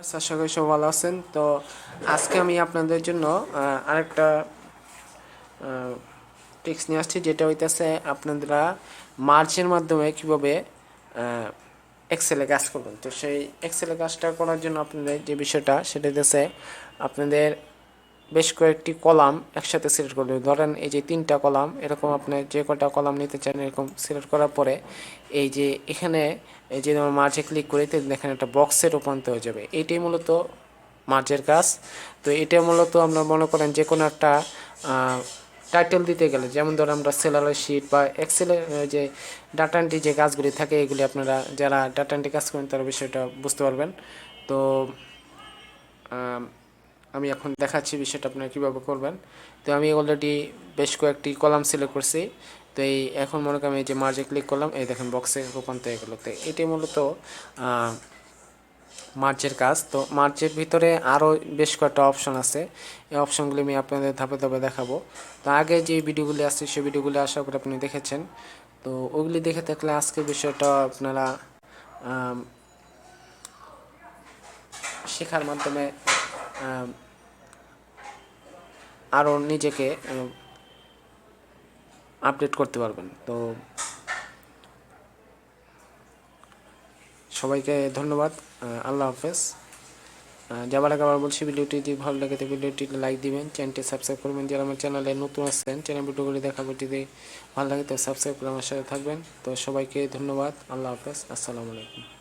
আশা করি সবাই ভালো আছেন। তো আজকে আমি আপনাদের জন্য আরেকটা টিপস নিয়ে আসছি, যেটা হইতেছে আপনারা মার্চের মাধ্যমে কিভাবে এক্সেলে কাজ করবেন। তো সেই এক্সেলে কাজটা করার জন্য আপনাদের যে বিষয়টা সেটা হচ্ছে আপনাদের বেশ কয়েকটি কলাম একসাথে সিলেক্ট করতে হবে। ধরেন এই যে 3টা কলাম, এরকম আপনি যে কটা কলাম নিতে চান এরকম সিলেক্ট করার পরে এই যে এখানে এই যে আমরা মার্জে ক্লিক করি, তো দেখেন একটা বক্সে রূপান্তর হয়ে যাবে। এইটাই মূলত মার্জের কাজ। তো এটা মূলত আমরা মনে করেন যে কোনো একটা টাইটেল দিতে গেলে, যেমন ধরো আমরা সেলারের শিট বা এক্সেলের যে ডাটা এন্ট্রি যে কাজগুলি থাকে, এগুলি আপনারা যারা ডাটা এন্ট্রি কাজ করেন তারা বিষয়টা বুঝতে পারবেন। তো আমি এখন দেখাচ্ছি বিষয়টা আপনারা কীভাবে করবেন। তো আমি অলরেডি বেশ কয়েকটি কলাম সিলেক্ট করছি। তো এই এখন মনে করেন এই যে মার্জে ক্লিক করলাম, এই দেখেন বক্সে রূপান্তর হয়ে গেল। তো এটি মূলত মার্চের কাজ। তো মার্চের ভিতরে আরও বেশ কয়েকটা অপশন আছে, এই অপশনগুলি আমি আপনাদের ধাপে ধাপে দেখাবো। তো আগে যে ভিডিওগুলি আসছে সেই ভিডিওগুলি আশা করি আপনি দেখেছেন। তো ওগুলি দেখে থাকলে আজকের বিষয়টা আপনারা শেখার মাধ্যমে আরও নিজেকে আপডেট করতে পারবেন। তো সবাইকে ধন্যবাদ। আল্লাহ হাফেজ। যাবার আগে আবার বলছি, ভিডিওটি যদি ভালো লাগে তো ভিডিওটি লাইক দিবেন, চ্যানেলটি সাবস্ক্রাইব করবেন। যারা আমার চ্যানেলে নতুন আসছেন, চ্যানেল ভিডিওগুলি দেখা যদি ভালো লাগে তো সাবস্ক্রাইব করে আমার সাথে থাকবেন। তো সবাইকে ধন্যবাদ। আল্লাহ হাফেজ। আসসালামু আলাইকুম।